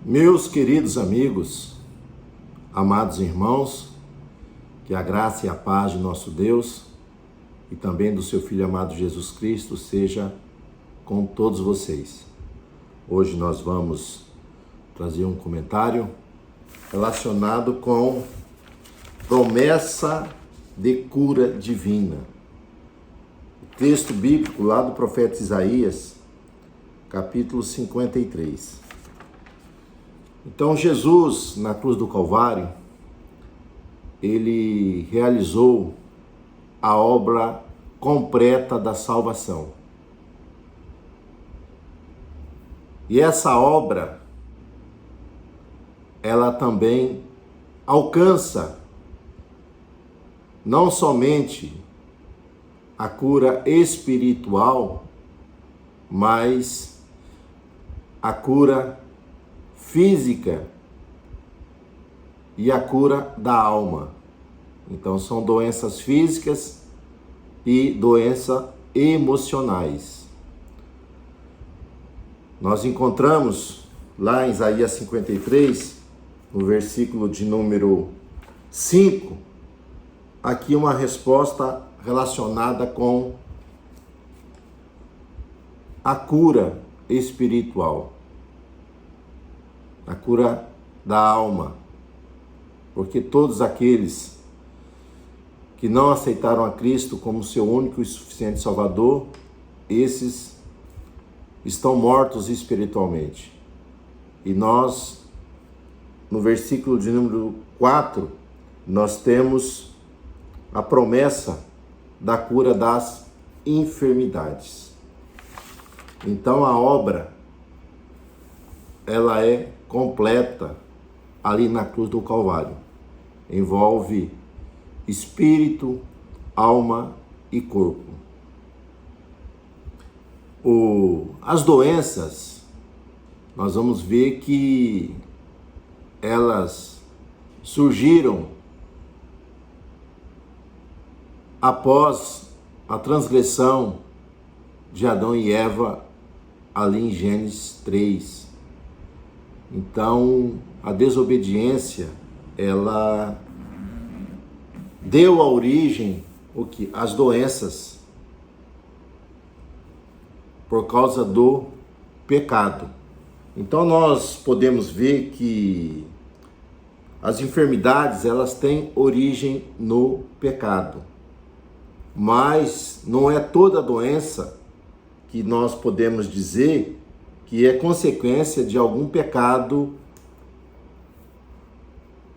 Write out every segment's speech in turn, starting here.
Meus queridos amigos, amados irmãos, que a graça e a paz de nosso Deus e também do seu Filho amado Jesus Cristo seja com todos vocês. Hoje nós vamos trazer um comentário relacionado com promessa de cura divina. O texto bíblico lá do profeta Isaías, capítulo 53. Então Jesus, na cruz do Calvário, ele realizou a obra completa da salvação. E essa obra, ela também alcança não somente a cura espiritual, mas a cura física e a cura da alma. Então são doenças físicas e doenças emocionais. Nós encontramos lá em Isaías 53, no versículo de número 5, aqui uma resposta relacionada com a cura espiritual, a cura da alma, porque todos aqueles que não aceitaram a Cristo como seu único e suficiente Salvador, esses estão mortos espiritualmente. E nós, no versículo de número 4, nós temos a promessa da cura das enfermidades. Então a obra, ela é completa ali na cruz do Calvário. Envolve espírito, alma e corpo. As doenças, nós vamos ver que elas surgiram após a transgressão de Adão e Eva ali em Gênesis 3. Então, a desobediência, ela deu a origem às doenças por causa do pecado. Então, nós podemos ver que as enfermidades, elas têm origem no pecado. Mas não é toda doença que nós podemos dizer que é consequência de algum pecado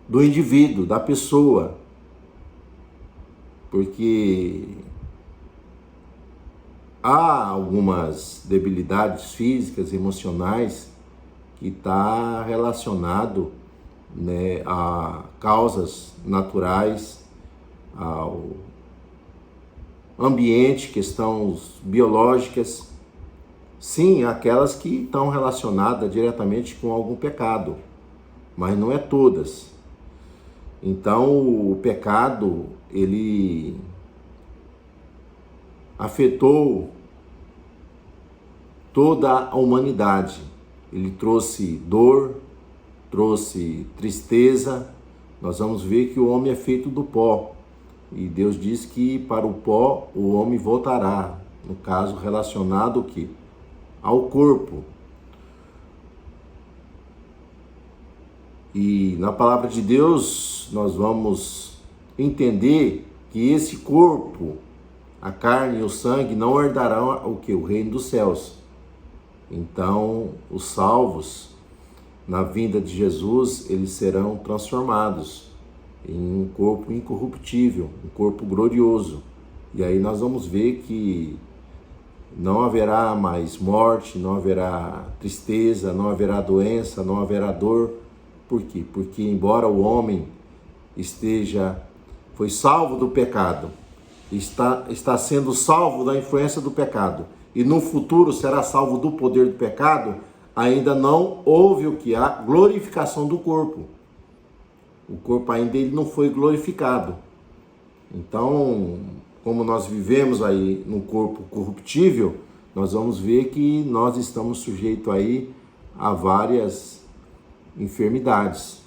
do indivíduo, da pessoa. Porque há algumas debilidades físicas, emocionais, que está relacionado, a causas naturais, ao ambiente, questões biológicas. Sim, aquelas que estão relacionadas diretamente com algum pecado, mas não é todas. Então, o pecado, ele afetou toda a humanidade. Ele trouxe dor, trouxe tristeza. Nós vamos ver que o homem é feito do pó. E Deus diz que para o pó o homem voltará. No caso, relacionado ao quê? Ao corpo. E na palavra de Deus nós vamos entender que esse corpo, a carne e o sangue, não herdarão o quê? O reino dos céus. Então os salvos, na vinda de Jesus, eles serão transformados em um corpo incorruptível, um corpo glorioso. E aí nós vamos ver que não haverá mais morte, não haverá tristeza, não haverá doença, não haverá dor. Por quê? Porque embora o homem foi salvo do pecado, está sendo salvo da influência do pecado, e no futuro será salvo do poder do pecado, ainda não houve o que? A glorificação do corpo. O corpo ainda ele não foi glorificado. Então, como nós vivemos aí num corpo corruptível, nós vamos ver que nós estamos sujeitos aí a várias enfermidades.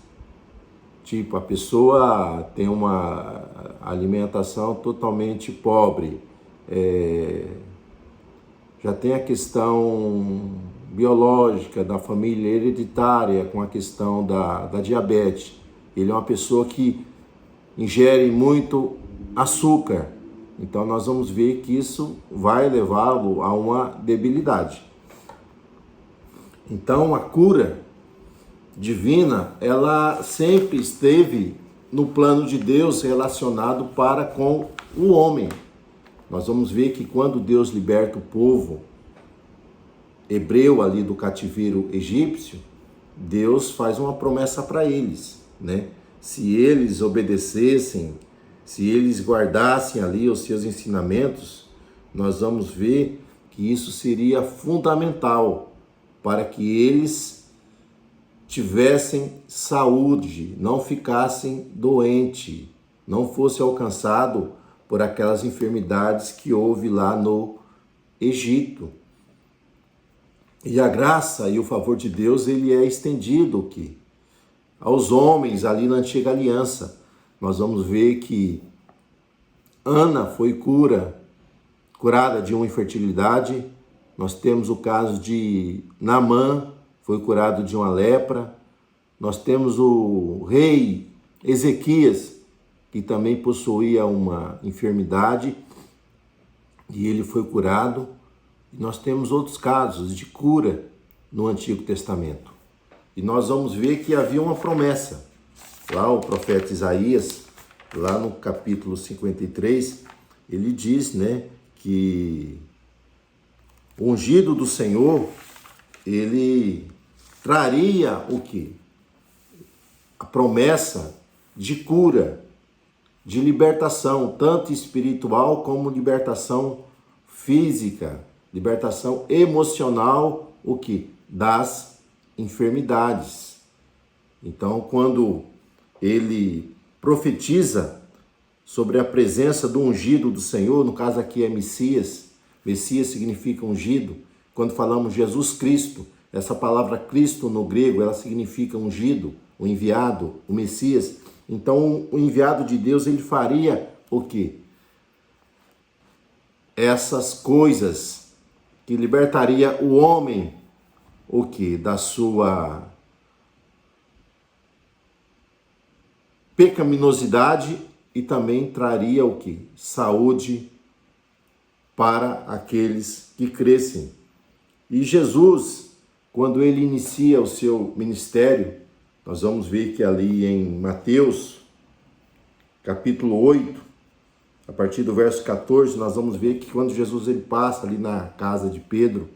Tipo, a pessoa tem uma alimentação totalmente pobre, já tem a questão biológica da família hereditária com a questão da diabetes. Ele é uma pessoa que ingere muito açúcar. Então nós vamos ver que isso vai levá-lo a uma debilidade. Então a cura divina, ela sempre esteve no plano de Deus relacionado para com o homem. Nós vamos ver que quando Deus liberta o povo hebreu ali do cativeiro egípcio, Deus faz uma promessa para eles, né? Se eles obedecessem, se eles guardassem ali os seus ensinamentos, nós vamos ver que isso seria fundamental para que eles tivessem saúde, não ficassem doentes, não fosse alcançado por aquelas enfermidades que houve lá no Egito. E a graça e o favor de Deus, ele é estendido aqui aos homens ali na antiga aliança. Nós vamos ver que Ana foi curada de uma infertilidade. Nós temos o caso de Naamã, foi curado de uma lepra. Nós temos o rei Ezequias, que também possuía uma enfermidade e ele foi curado. Nós temos outros casos de cura no Antigo Testamento. E nós vamos ver que havia uma promessa. Lá o profeta Isaías, lá no capítulo 53, ele diz, né, que o ungido do Senhor, ele traria o quê? A promessa de cura, de libertação, tanto espiritual como libertação física, libertação emocional, o que? Das enfermidades. Então, quando ele profetiza sobre a presença do ungido do Senhor, no caso aqui é Messias, Messias significa ungido. Quando falamos Jesus Cristo, essa palavra Cristo no grego, ela significa ungido, o enviado, o Messias. Então, o enviado de Deus, ele faria o quê? Essas coisas que libertaria o homem, o quê? Da sua pecaminosidade e também traria o quê? Saúde para aqueles que crescem. E Jesus, quando ele inicia o seu ministério, nós vamos ver que ali em Mateus, capítulo 8, a partir do verso 14, nós vamos ver que quando Jesus ele passa ali na casa de Pedro,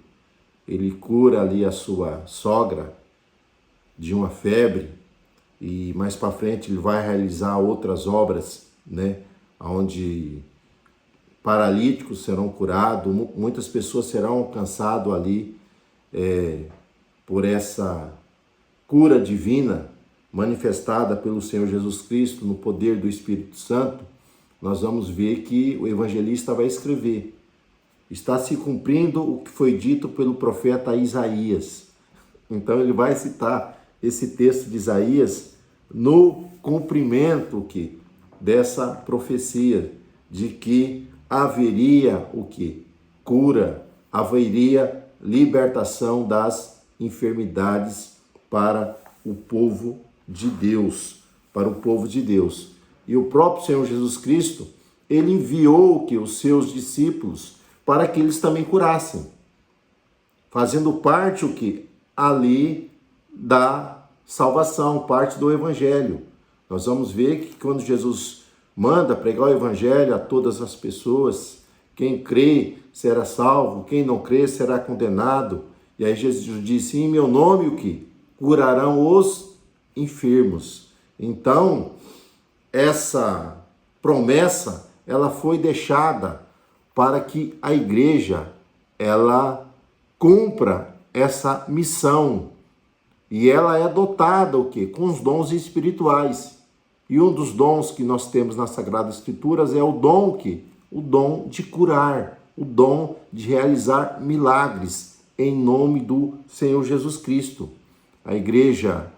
ele cura ali a sua sogra de uma febre, e mais para frente ele vai realizar outras obras, né, onde paralíticos serão curados, muitas pessoas serão alcançadas ali por essa cura divina manifestada pelo Senhor Jesus Cristo no poder do Espírito Santo. Nós vamos ver que o evangelista vai escrever: está se cumprindo o que foi dito pelo profeta Isaías. Então ele vai citar esse texto de Isaías no cumprimento dessa profecia de que haveria o que? Cura, haveria libertação das enfermidades para o povo de Deus, para o povo de Deus. E o próprio Senhor Jesus Cristo, ele enviou os seus discípulos para que eles também curassem, fazendo parte ali da salvação, parte do evangelho. Nós vamos ver que quando Jesus manda pregar o evangelho a todas as pessoas, quem crê será salvo, quem não crê será condenado. E aí Jesus disse: em meu nome curarão os enfermos. Então, essa promessa, ela foi deixada para que a igreja, ela cumpra essa missão. E ela é dotada com os dons espirituais. E um dos dons que nós temos nas Sagradas Escrituras é o dom o dom de curar, o dom de realizar milagres em nome do Senhor Jesus Cristo. A igreja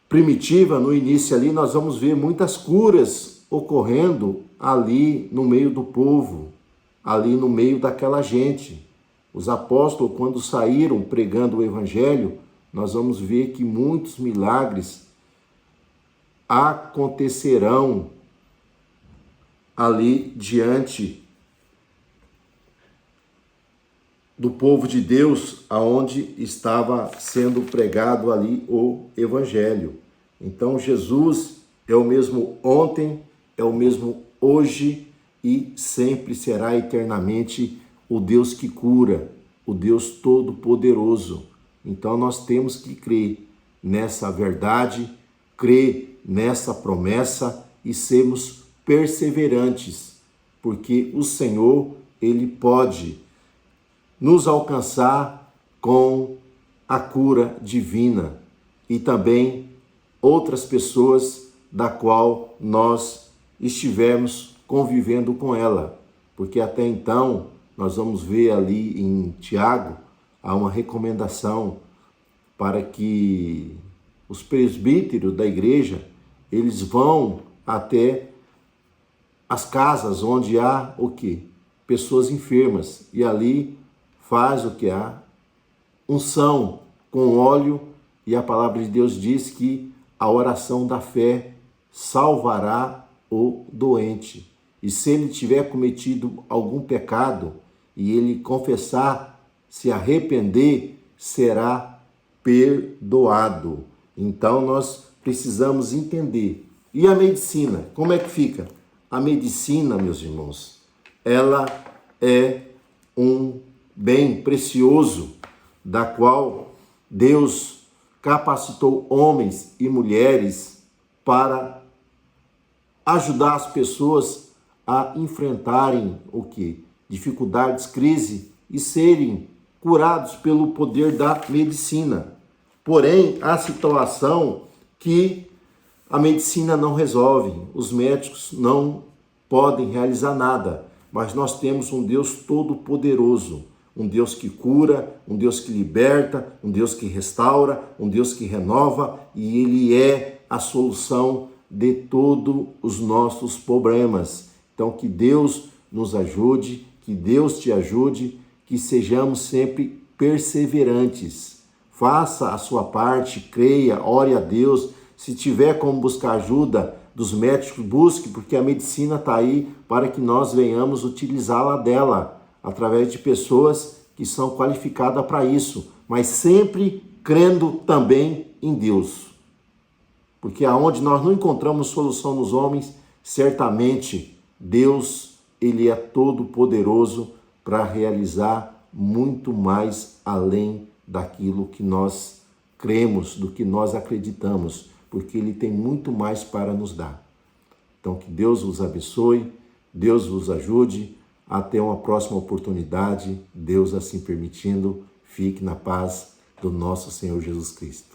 primitiva, no início ali, nós vamos ver muitas curas ocorrendo ali no meio do povo, ali no meio daquela gente. Os apóstolos, quando saíram pregando o evangelho, nós vamos ver que muitos milagres acontecerão ali diante do povo de Deus, aonde estava sendo pregado ali o evangelho. Então Jesus é o mesmo ontem, é o mesmo hoje e sempre será eternamente o Deus que cura, o Deus Todo-Poderoso. Então nós temos que crer nessa verdade, crer nessa promessa e sermos perseverantes, porque o Senhor, Ele pode nos alcançar com a cura divina e também outras pessoas da qual nós estivermos convivendo com ela, porque até então nós vamos ver ali em Tiago, há uma recomendação para que os presbíteros da igreja, eles vão até as casas onde há o quê? Pessoas enfermas, e ali faz o que há? Unção com óleo, e a palavra de Deus diz que a oração da fé salvará o doente. E se ele tiver cometido algum pecado e ele confessar, se arrepender, será perdoado. Então nós precisamos entender. E a medicina, como é que fica? A medicina, meus irmãos, ela é um bem precioso, da qual Deus capacitou homens e mulheres para ajudar as pessoas a enfrentarem o quê? Dificuldades, crise e serem curados pelo poder da medicina. Porém, a situação que a medicina não resolve, os médicos não podem realizar nada, mas nós temos um Deus todo-poderoso, um Deus que cura, um Deus que liberta, um Deus que restaura, um Deus que renova, e Ele é a solução de todos os nossos problemas. Então, que Deus nos ajude, que Deus te ajude, que sejamos sempre perseverantes. Faça a sua parte, creia, ore a Deus. Se tiver como buscar ajuda dos médicos, busque, porque a medicina está aí para que nós venhamos utilizá-la dela, através de pessoas que são qualificadas para isso, mas sempre crendo também em Deus. Porque aonde nós não encontramos solução nos homens, certamente Deus, Ele é todo poderoso para realizar muito mais além daquilo que nós cremos, do que nós acreditamos, porque Ele tem muito mais para nos dar. Então que Deus vos abençoe, Deus vos ajude. Até uma próxima oportunidade, Deus assim permitindo, fique na paz do nosso Senhor Jesus Cristo.